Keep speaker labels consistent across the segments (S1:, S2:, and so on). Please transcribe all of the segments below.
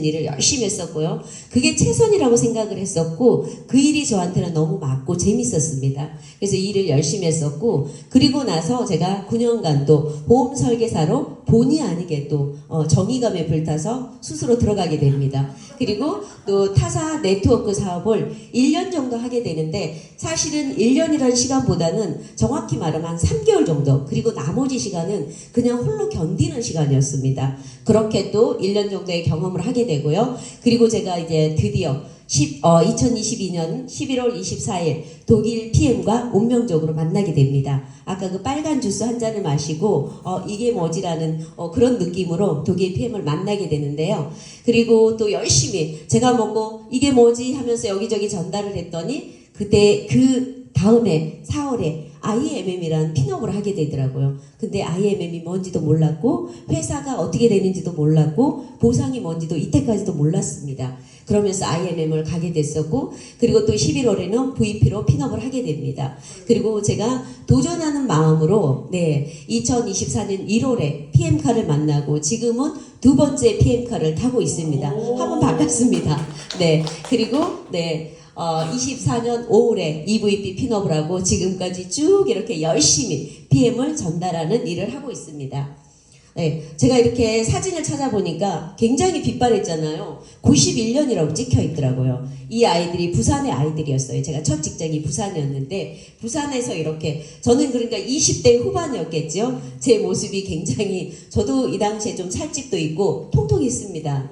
S1: 있는 일을 열심히 했었고요. 그게 최선이라고 생각을 했었고 그 일이 저한테는 너무 맞고 재밌었습니다. 그래서 일을 열심히 했었고 그리고 나서 제가 9년간 또 보험 설계사로 본의 아니게 또 정의감에 불타서 스스로 들어가게 됩니다. 그리고 또 타사 네트워크 사업을 1년 정도 하게 되는데 사실은 1년이라는 시간보다는 정확히 말하면 한 3개월 정도 그리고 나머지 시간은 그냥 홀로 견디는 시간이었습니다. 그렇게 또 1년 정도의 경험을 하게 되고요. 그리고 제가 이제 드디어 2022년 11월 24일 독일 PM과 운명적으로 만나게 됩니다. 아까 그 빨간 주스 한 잔을 마시고 이게 뭐지라는 그런 느낌으로 독일 PM을 만나게 되는데요. 그리고 또 열심히 제가 먹고 이게 뭐지 하면서 여기저기 전달을 했더니 그때 그 다음에 4월에 IMM이라는 핀업을 하게 되더라고요. 근데 IMM이 뭔지도 몰랐고 회사가 어떻게 되는지도 몰랐고 보상이 뭔지도 이때까지도 몰랐습니다. 그러면서 IMM을 가게 됐었고 그리고 또 11월에는 VP로 핀업을 하게 됩니다. 그리고 제가 도전하는 마음으로 2024년 1월에 PM카를 만나고 지금은 두 번째 PM카를 타고 있습니다. 한번 바꿨습니다. 그리고 24년 5월에 EVP 핀업을 하고 지금까지 쭉 이렇게 열심히 PM을 전달하는 일을 하고 있습니다. 제가 이렇게 사진을 찾아보니까 굉장히 빛바랬잖아요. 91년이라고 찍혀 있더라고요. 이 아이들이 부산의 아이들이었어요. 제가 첫 직장이 부산이었는데 부산에서 이렇게 저는 그러니까 20대 후반이었겠죠. 제 모습이 굉장히 저도 이 당시에 좀 살집도 있고 통통했습니다.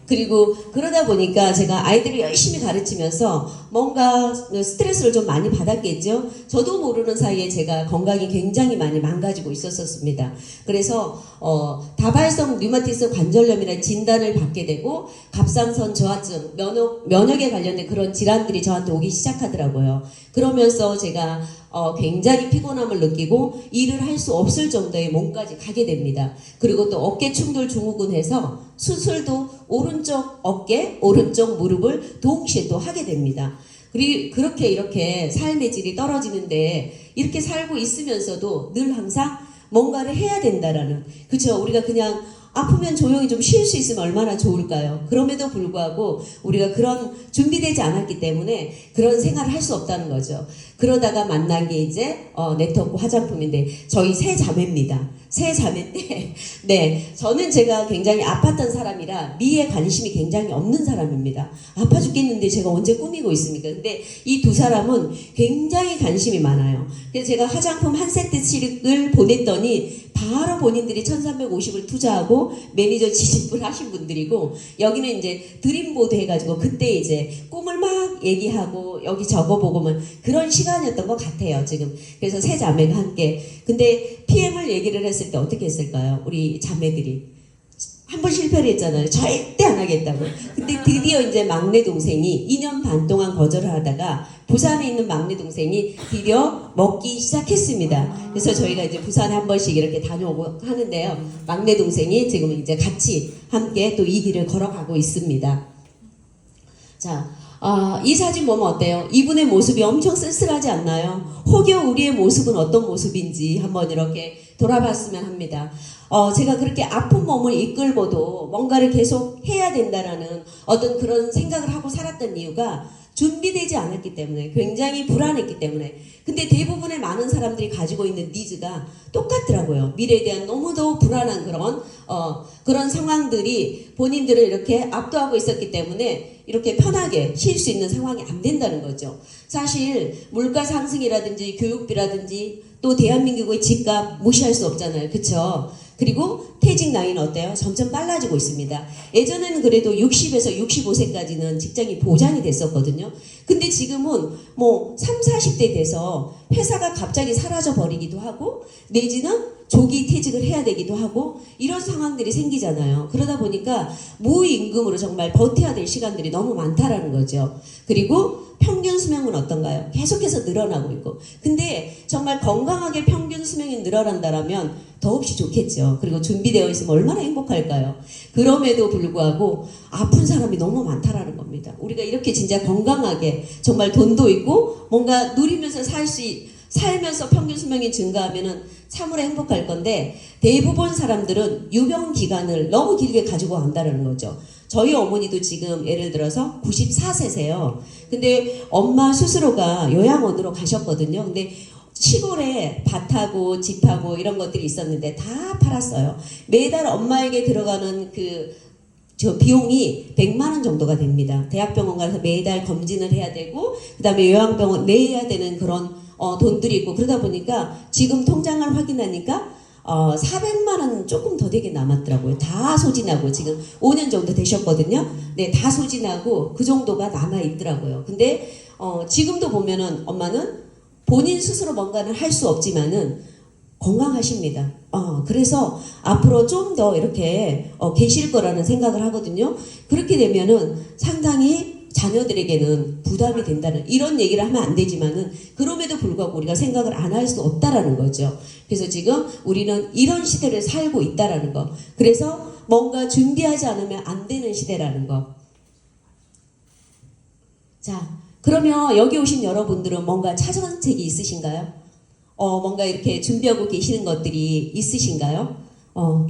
S1: 그리고 그러다 보니까 제가 아이들을 열심히 가르치면서 뭔가 스트레스를 좀 많이 받았겠죠. 저도 모르는 사이에 제가 건강이 굉장히 많이 망가지고 있었습니다. 그래서 다발성 류마티스 관절염이라는 진단을 받게 되고 갑상선 저하증, 면역에 관련된 그런 질환들이 저한테 오기 시작하더라고요. 그러면서 제가 굉장히 피곤함을 느끼고 일을 할 수 없을 정도의 몸까지 가게 됩니다. 그리고 또 어깨 충돌 증후군 해서 수술도 오른쪽 어깨, 오른쪽 무릎을 동시에 또 하게 됩니다. 그리고 그렇게 이렇게 삶의 질이 떨어지는데 이렇게 살고 있으면서도 늘 항상 뭔가를 해야 된다라는 그렇죠. 우리가 그냥 아프면 조용히 좀 쉴 수 있으면 얼마나 좋을까요? 그럼에도 불구하고 우리가 그런 준비되지 않았기 때문에 그런 생활을 할 수 없다는 거죠. 그러다가 만난 게 이제 네트워크 화장품인데 저희 세 자매입니다. 세 자매인데 저는 제가 굉장히 아팠던 사람이라 미에 관심이 굉장히 없는 사람입니다. 아파 죽겠는데 제가 언제 꾸미고 있습니까? 근데 이 두 사람은 굉장히 관심이 많아요. 그래서 제가 화장품 한 세트씩을 보냈더니 바로 본인들이 1350을 투자하고 매니저 지집을 하신 분들이고 여기는 이제 드림보드 해가지고 그때 이제 꿈을 막 얘기하고 여기 적어보고만 그런 시간이었던 것 같아요 지금. 그래서 세 자매가 함께 근데 PM을 얘기를 했을 때 어떻게 했을까요? 우리 자매들이 한 번 실패를 했잖아요. 절대 안 하겠다고. 근데 드디어 이제 막내 동생이 2년 반 동안 거절을 하다가 부산에 있는 막내 동생이 드디어 먹기 시작했습니다. 그래서 저희가 이제 부산에 한 번씩 이렇게 다녀오고 하는데요. 막내 동생이 지금 이제 같이 함께 또 이 길을 걸어가고 있습니다. 자, 이 사진 보면 어때요? 이분의 모습이 엄청 쓸쓸하지 않나요? 혹여 우리의 모습은 어떤 모습인지 한번 이렇게 돌아봤으면 합니다. 제가 그렇게 아픈 몸을 이끌고도 뭔가를 계속 해야 된다라는 어떤 그런 생각을 하고 살았던 이유가 준비되지 않았기 때문에 굉장히 불안했기 때문에 근데 대부분의 많은 사람들이 가지고 있는 니즈가 똑같더라고요. 미래에 대한 너무도 불안한 그런 상황들이 본인들을 이렇게 압도하고 있었기 때문에 이렇게 편하게 쉴 수 있는 상황이 안 된다는 거죠. 사실 물가 상승이라든지 교육비라든지 또 대한민국의 집값 무시할 수 없잖아요. 그쵸? 그리고 퇴직 나이는 어때요? 점점 빨라지고 있습니다. 예전에는 그래도 60에서 65세까지는 직장이 보장이 됐었거든요. 근데 지금은 뭐 30, 40대 돼서 회사가 갑자기 사라져 버리기도 하고 내지는 조기 퇴직을 해야 되기도 하고 이런 상황들이 생기잖아요. 그러다 보니까 무임금으로 정말 버텨야 될 시간들이 너무 많다라는 거죠. 그리고 평균 수명은 어떤가요? 계속해서 늘어나고 있고 근데 정말 건강하게 평균 수명이 늘어난다면 더없이 좋겠죠. 그리고 준비되어 있으면 얼마나 행복할까요? 그럼에도 불구하고 아픈 사람이 너무 많다라는 겁니다. 우리가 이렇게 진짜 건강하게 정말 돈도 있고 뭔가 누리면서 살면서 평균 수명이 증가하면은 참으로 행복할 건데 대부분 사람들은 유병 기간을 너무 길게 가지고 간다는 거죠. 저희 어머니도 지금 예를 들어서 94세세요. 근데 엄마 스스로가 요양원으로 가셨거든요. 근데 시골에 밭하고 집하고 이런 것들이 있었는데 다 팔았어요. 매달 엄마에게 들어가는 저 비용이 100만 원 정도가 됩니다. 대학병원 가서 매달 검진을 해야 되고 그 다음에 요양병원 내야 되는 그런 돈들이 있고 그러다 보니까 지금 통장을 확인하니까 400만 원 조금 더 되게 남았더라고요. 다 소진하고 지금 5년 정도 되셨거든요. 네, 다 소진하고 그 정도가 남아 있더라고요. 근데 지금도 보면은 엄마는 본인 스스로 뭔가를 할 수 없지만은 건강하십니다. 그래서 앞으로 좀 더 이렇게 계실 거라는 생각을 하거든요. 그렇게 되면은 상당히 자녀들에게는 부담이 된다는 이런 얘기를 하면 안 되지만은 그럼에도 불구하고 우리가 생각을 안 할 수 없다라는 거죠. 그래서 지금 우리는 이런 시대를 살고 있다라는 거. 그래서 뭔가 준비하지 않으면 안 되는 시대라는 거. 자, 그러면 여기 오신 여러분들은 뭔가 차선책이 있으신가요? 뭔가 이렇게 준비하고 계시는 것들이 있으신가요?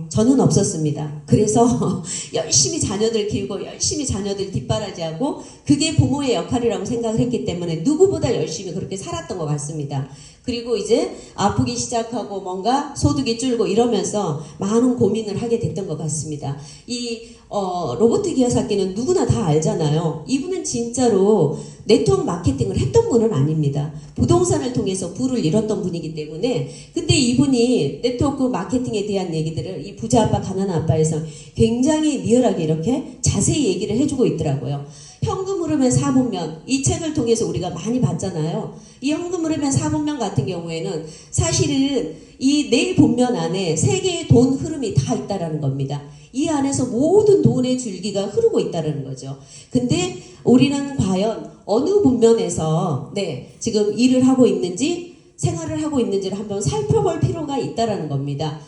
S1: 저는 없었습니다. 그래서 열심히 자녀들 키우고 열심히 자녀들 뒷바라지하고 그게 부모의 역할이라고 생각을 했기 때문에 누구보다 열심히 그렇게 살았던 것 같습니다. 그리고 이제 아프기 시작하고 뭔가 소득이 줄고 이러면서 많은 고민을 하게 됐던 것 같습니다. 이 로버트 기요사키는 누구나 다 알잖아요. 이분은 진짜로 네트워크 마케팅을 했던 분은 아닙니다. 부동산을 통해서 부를 잃었던 분이기 때문에 근데 이분이 네트워크 마케팅에 대한 얘기들을 이 부자 아빠 가난한 아빠에서 굉장히 리얼하게 이렇게 자세히 얘기를 해주고 있더라고요. 현금 흐름의 4분면 이 책을 통해서 우리가 많이 봤잖아요. 이 현금 흐름의 4분면 같은 경우에는 사실은 이 내 본면 안에 세 개의 돈 흐름이 다 있다라는 겁니다. 이 안에서 모든 돈의 줄기가 흐르고 있다는 거죠. 근데 우리는 과연 어느 분면에서 지금 일을 하고 있는지 생활을 하고 있는지를 한번 살펴볼 필요가 있다라는 겁니다.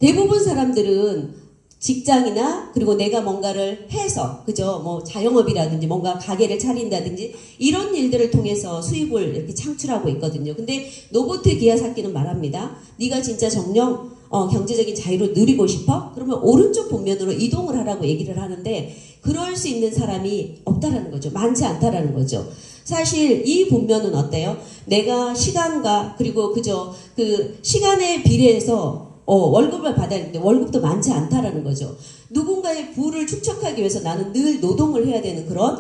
S1: 대부분 사람들은 직장이나 그리고 내가 뭔가를 해서 그죠 뭐 자영업이라든지 뭔가 가게를 차린다든지 이런 일들을 통해서 수입을 이렇게 창출하고 있거든요. 근데 노보트 기요사키는 말합니다. 네가 진짜 정녕 경제적인 자유를 누리고 싶어? 그러면 오른쪽 본면으로 이동을 하라고 얘기를 하는데 그럴 수 있는 사람이 없다라는 거죠. 많지 않다라는 거죠. 사실 이 본면은 어때요? 내가 시간과 그리고 그저 그 시간에 비례해서 월급을 받아야 되는데 월급도 많지 않다라는 거죠. 누군가의 부를 축적하기 위해서 나는 늘 노동을 해야 되는 그런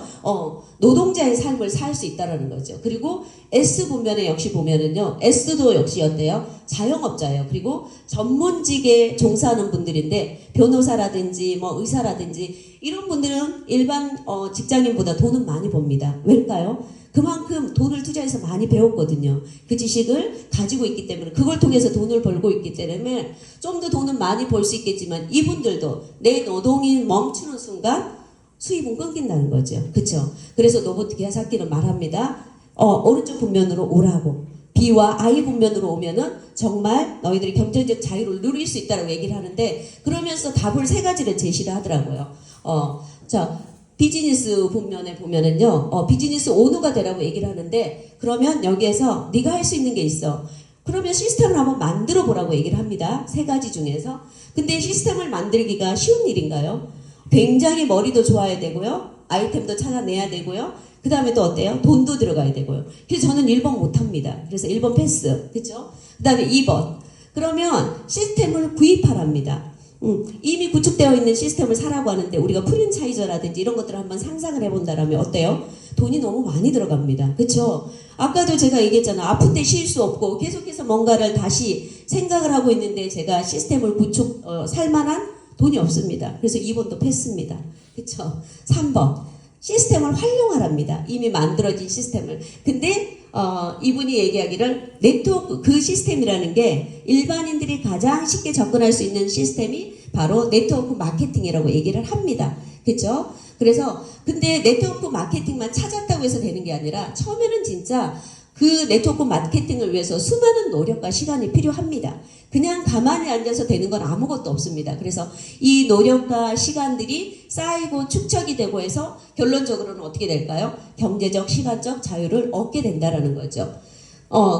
S1: 노동자의 삶을 살 수 있다라는 거죠. 그리고 S 분면에 역시 보면은요. S도 역시 어때요? 자영업자예요. 그리고 전문직에 종사하는 분들인데 변호사라든지 뭐 의사라든지 이런 분들은 일반 직장인보다 돈은 많이 법니다. 왜일까요? 그만큼 돈을 투자해서 많이 배웠거든요. 그 지식을 가지고 있기 때문에 그걸 통해서 돈을 벌고 있기 때문에 좀 더 돈은 많이 벌 수 있겠지만 이분들도 내 노동이 멈추는 순간 수입은 끊긴다는 거죠. 그렇죠? 그래서 노보트 기요사키는 말합니다. 오른쪽 분면으로 오라고. B와 I 분면으로 오면은 정말 너희들이 경제적 자유를 누릴 수 있다고 얘기를 하는데 그러면서 답을 세 가지를 제시를 하더라고요. 비즈니스 분면에 보면은요, 비즈니스 오너가 되라고 얘기를 하는데, 그러면 여기에서 네가 할 수 있는 게 있어. 그러면 시스템을 한번 만들어 보라고 얘기를 합니다. 세 가지 중에서. 근데 시스템을 만들기가 쉬운 일인가요? 굉장히 머리도 좋아야 되고요, 아이템도 찾아내야 되고요, 그 다음에 또 어때요? 돈도 들어가야 되고요. 그래서 저는 1번 못합니다. 그래서 1번 패스. 그쵸? 그 다음에 2번. 그러면 시스템을 구입하랍니다. 이미 구축되어 있는 시스템을 사라고 하는데 우리가 프랜차이저라든지 이런 것들을 한번 상상을 해본다라면 어때요? 돈이 너무 많이 들어갑니다. 그쵸? 아까도 제가 얘기했잖아. 아픈 데 쉴 수 없고 계속해서 뭔가를 다시 생각을 하고 있는데 제가 시스템을 살만한 돈이 없습니다. 그래서 2번도 패스입니다. 그쵸? 3번. 시스템을 활용하랍니다. 이미 만들어진 시스템을. 근데 이분이 얘기하기를 네트워크 그 시스템이라는 게 일반인들이 가장 쉽게 접근할 수 있는 시스템이 바로 네트워크 마케팅이라고 얘기를 합니다. 그렇죠? 그래서 근데 네트워크 마케팅만 찾았다고 해서 되는 게 아니라 처음에는 진짜 그 네트워크 마케팅을 위해서 수많은 노력과 시간이 필요합니다. 그냥 가만히 앉아서 되는 건 아무것도 없습니다. 그래서 이 노력과 시간들이 쌓이고 축적이 되고 해서 결론적으로는 어떻게 될까요? 경제적, 시간적 자유를 얻게 된다는 거죠.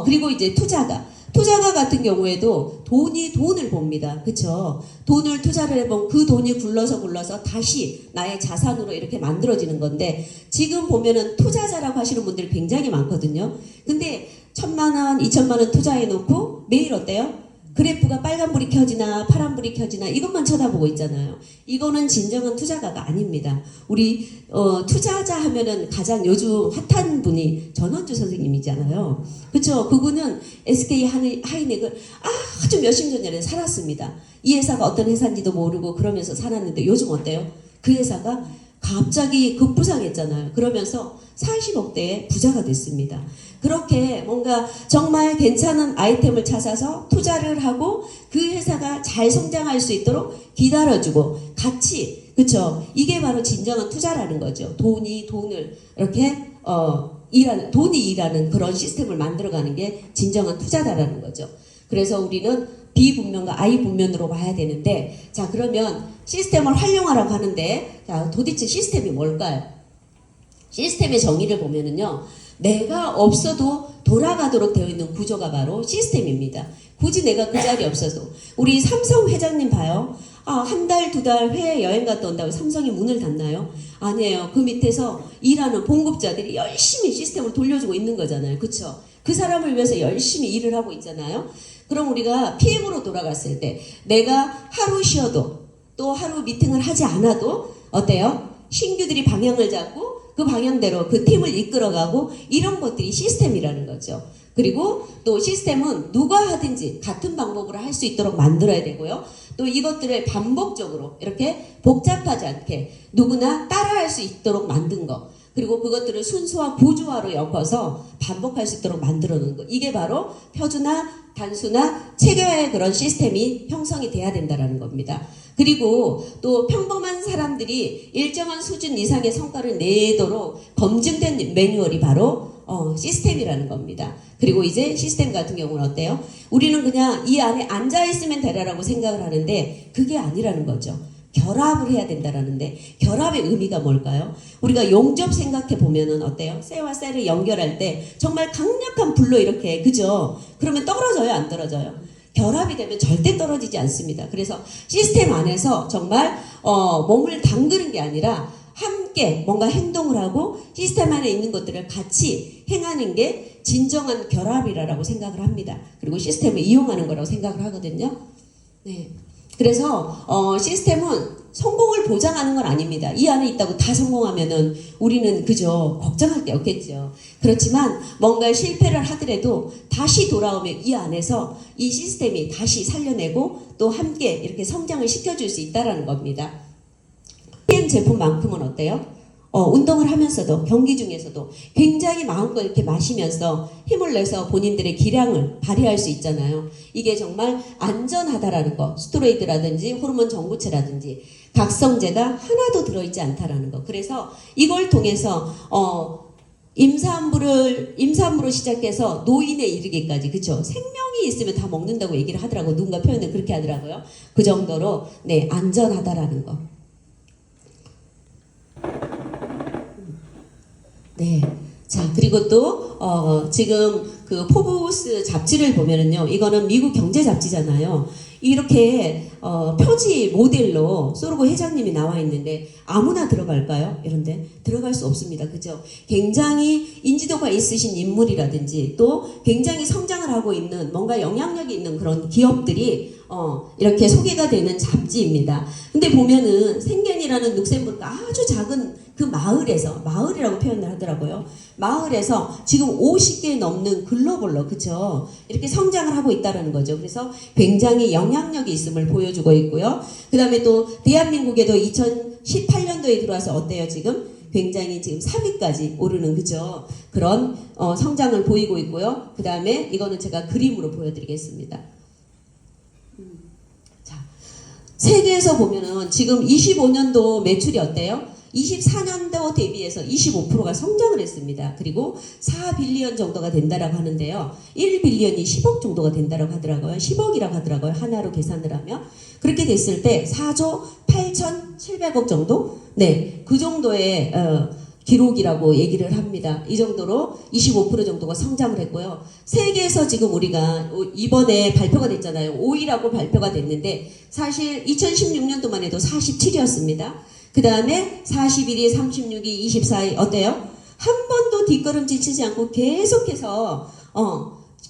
S1: 그리고 이제 투자가 같은 경우에도 돈을 봅니다. 그쵸? 돈을 투자를 해보면 그 돈이 굴러서 다시 나의 자산으로 이렇게 만들어지는 건데, 지금 보면은 투자자라고 하시는 분들이 굉장히 많거든요. 근데 1,000만 원, 2,000만 원 투자해놓고 매일 어때요? 그래프가 빨간불이 켜지나 파란불이 켜지나 이것만 쳐다보고 있잖아요. 이거는 진정한 투자가가 아닙니다. 우리 투자자 하면은 가장 요즘 핫한 분이 전원주 선생님이잖아요. 그쵸? 그분은 SK 하이닉을 아주 몇십 년 전에 살았습니다. 이 회사가 어떤 회사인지도 모르고 그러면서 살았는데 요즘 어때요? 그 회사가 갑자기 급부상했잖아요. 그러면서 40억대의 부자가 됐습니다. 그렇게 뭔가 정말 괜찮은 아이템을 찾아서 투자를 하고 그 회사가 잘 성장할 수 있도록 기다려주고 같이, 그쵸? 이게 바로 진정한 투자라는 거죠. 돈을 이렇게 돈이 일하는 그런 시스템을 만들어가는 게 진정한 투자다라는 거죠. 그래서 우리는 비분면과 아이분면으로 봐야 되는데, 자, 그러면 시스템을 활용하라고 하는데, 자, 도대체 시스템이 뭘까요? 시스템의 정의를 보면은요, 내가 없어도 돌아가도록 되어 있는 구조가 바로 시스템입니다. 굳이 내가 그 자리에 없어도. 우리 삼성 회장님 봐요. 한 달, 두 달 해외 여행 갔다 온다고 삼성이 문을 닫나요? 아니에요. 그 밑에서 일하는 봉급자들이 열심히 시스템을 돌려주고 있는 거잖아요. 그쵸? 그 사람을 위해서 열심히 일을 하고 있잖아요. 그럼 우리가 PM으로 돌아갔을 때 내가 하루 쉬어도 또 하루 미팅을 하지 않아도 어때요? 신규들이 방향을 잡고 그 방향대로 그 팀을 이끌어가고 이런 것들이 시스템이라는 거죠. 그리고 또 시스템은 누가 하든지 같은 방법으로 할 수 있도록 만들어야 되고요. 또 이것들을 반복적으로 이렇게 복잡하지 않게 누구나 따라할 수 있도록 만든 거. 그리고 그것들을 순수화 구조화로 엮어서 반복할 수 있도록 만들어 놓은 거. 이게 바로 표준화, 단순화, 체계화의 그런 시스템이 형성이 돼야 된다는 겁니다. 그리고 또 평범한 사람들이 일정한 수준 이상의 성과를 내도록 검증된 매뉴얼이 바로 시스템이라는 겁니다. 그리고 이제 시스템 같은 경우는 어때요? 우리는 그냥 이 안에 앉아있으면 되라라고 생각을 하는데 그게 아니라는 거죠. 결합을 해야 된다라는데 결합의 의미가 뭘까요? 우리가 용접 생각해 보면은 어때요? 쇠와 쇠를 연결할 때 정말 강력한 불로 이렇게, 그죠? 그러면 떨어져요, 안 떨어져요? 결합이 되면 절대 떨어지지 않습니다. 그래서 시스템 안에서 정말 몸을 담그는 게 아니라 함께 뭔가 행동을 하고 시스템 안에 있는 것들을 같이 행하는 게 진정한 결합이라고 생각을 합니다. 그리고 시스템을 이용하는 거라고 생각을 하거든요. 네. 그래서 시스템은 성공을 보장하는 건 아닙니다. 이 안에 있다고 다 성공하면은 우리는 그저 걱정할 게 없겠죠. 그렇지만 뭔가 실패를 하더라도 다시 돌아오면 이 안에서 이 시스템이 다시 살려내고 또 함께 이렇게 성장을 시켜줄 수 있다는 겁니다. PM 제품만큼은 어때요? 운동을 하면서도 경기 중에서도 굉장히 마음껏 이렇게 마시면서 힘을 내서 본인들의 기량을 발휘할 수 있잖아요. 이게 정말 안전하다라는 거. 스테로이드라든지 호르몬 정구체라든지 각성제가 하나도 들어있지 않다라는 거. 그래서 이걸 통해서 임산부로 시작해서 노인에 이르기까지, 그쵸? 생명이 있으면 다 먹는다고 얘기를 하더라고요. 누군가 표현을 그렇게 하더라고요. 그 정도로 네, 안전하다라는 거. 네. 자, 그리고 또, 지금 그 포브스 잡지를 보면은요, 이거는 미국 경제 잡지잖아요. 이렇게, 표지 모델로 소르고 회장님이 나와 있는데, 아무나 들어갈까요? 이런데? 들어갈 수 없습니다. 그죠? 굉장히 인지도가 있으신 인물이라든지, 또 굉장히 성장을 하고 있는, 뭔가 영향력이 있는 그런 기업들이, 이렇게 소개가 되는 잡지입니다. 근데 보면은, 생겐이라는 룩셈부르크 아주 작은 그 마을이라고 표현을 하더라고요. 마을에서 지금 50개 넘는 글로벌로, 그쵸? 이렇게 성장을 하고 있다는 거죠. 그래서 굉장히 영향력이 있음을 보여주고 있고요. 그 다음에 또 대한민국에도 2018년도에 들어와서 어때요, 지금? 굉장히 지금 3위까지 오르는, 그죠? 그런 성장을 보이고 있고요. 그 다음에 이거는 제가 그림으로 보여드리겠습니다. 자, 세계에서 보면은 지금 25년도 매출이 어때요? 24년도 대비해서 25%가 성장을 했습니다. 그리고 4빌리언 정도가 된다라고 하는데요. 1빌리언이 10억 정도가 된다라고 하더라고요. 10억이라고 하더라고요. 하나로 계산을 하면. 그렇게 됐을 때 4조 8,700억 정도? 네, 그 정도의 기록이라고 얘기를 합니다. 이 정도로 25% 정도가 성장을 했고요. 세계에서 지금 우리가 이번에 발표가 됐잖아요. 5위라고 발표가 됐는데 사실 2016년도만 해도 47위였습니다. 그 다음에 41위, 36위, 24위 어때요? 한 번도 뒷걸음질 치지 않고 계속해서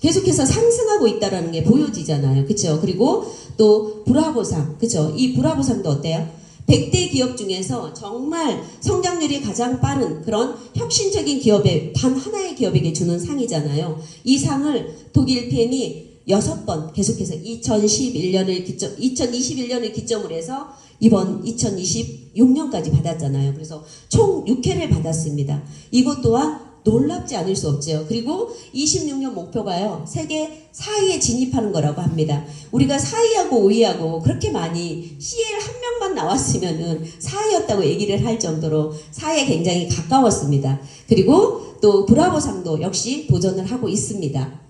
S1: 상승하고 있다라는 게 보여지잖아요. 그렇죠? 그리고 또 브라보상, 그렇죠? 이 브라보상도 어때요? 100대 기업 중에서 정말 성장률이 가장 빠른 그런 혁신적인 기업에 단 하나의 기업에게 주는 상이잖아요. 이 상을 독일 펜이 6번 계속해서 2021년을 기점으로 해서 이번 2026년까지 받았잖아요. 그래서 총 6회를 받았습니다. 이것 또한 놀랍지 않을 수 없죠. 그리고 26년 목표가요. 세계 4위에 진입하는 거라고 합니다. 우리가 4위하고 5위하고 그렇게 많이 CL 한 명만 나왔으면은 4위였다고 얘기를 할 정도로 4위에 굉장히 가까웠습니다. 그리고 또 브라보상도 역시 도전을 하고 있습니다.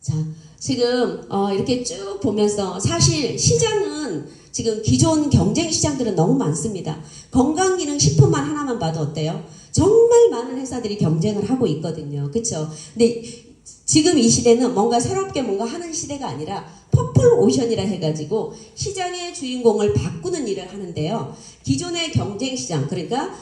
S1: 자, 지금 이렇게 쭉 보면서 사실 시장은 지금 기존 경쟁 시장들은 너무 많습니다. 건강기능식품만 하나만 봐도 어때요? 정말 많은 회사들이 경쟁을 하고 있거든요. 그렇죠? 근데 지금 이 시대는 뭔가 새롭게 뭔가 하는 시대가 아니라 퍼플 오션이라 해가지고 시장의 주인공을 바꾸는 일을 하는데요. 기존의 경쟁 시장, 그러니까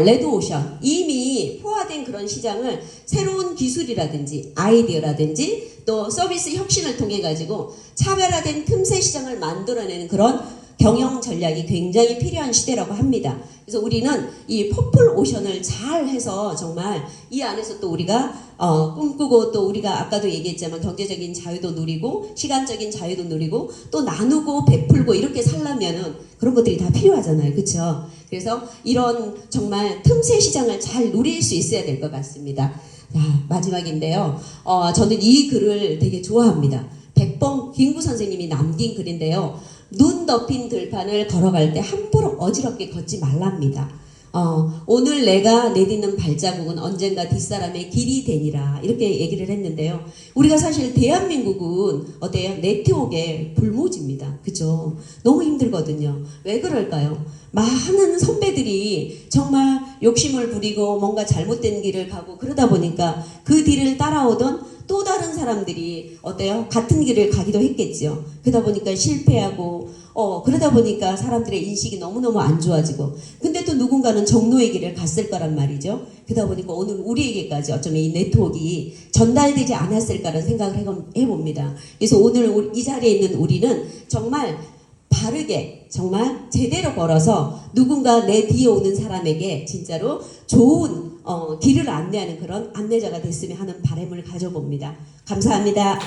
S1: 레드 오션, 이미 포화된 그런 시장을 새로운 기술이라든지 아이디어라든지 또 서비스 혁신을 통해 가지고 차별화된 틈새 시장을 만들어내는 그런 경영 전략이 굉장히 필요한 시대라고 합니다. 그래서 우리는 이 퍼플 오션을 잘 해서 정말 이 안에서 또 우리가 꿈꾸고 또 우리가 아까도 얘기했지만 경제적인 자유도 누리고 시간적인 자유도 누리고 또 나누고 베풀고 이렇게 살려면은 그런 것들이 다 필요하잖아요. 그렇죠? 그래서 이런 정말 틈새 시장을 잘 누릴 수 있어야 될 것 같습니다. 자, 마지막인데요. 저는 이 글을 되게 좋아합니다. 백범 김구 선생님이 남긴 글인데요. 눈 덮인 들판을 걸어갈 때 함부로 어지럽게 걷지 말랍니다. 오늘 내가 내딛는 발자국은 언젠가 뒷사람의 길이 되니라 이렇게 얘기를 했는데요. 우리가 사실 대한민국은 어때요? 네트워크의 불모지입니다. 그죠? 너무 힘들거든요. 왜 그럴까요? 많은 선배들이 정말 욕심을 부리고 뭔가 잘못된 길을 가고 그러다 보니까 그 뒤를 따라오던 또 다른 사람들이 어때요? 같은 길을 가기도 했겠죠. 그러다 보니까 실패하고 그러다 보니까 사람들의 인식이 너무너무 안 좋아지고 근데 또 누군가는 정로의 길을 갔을 거란 말이죠. 그러다 보니까 오늘 우리에게까지 어쩌면 이 네트워크가 전달되지 않았을까라는 생각을 해봅니다. 그래서 오늘 이 자리에 있는 우리는 정말 바르게 정말 제대로 걸어서 누군가 내 뒤에 오는 사람에게 진짜로 좋은 길을 안내하는 그런 안내자가 됐으면 하는 바람을 가져봅니다. 감사합니다.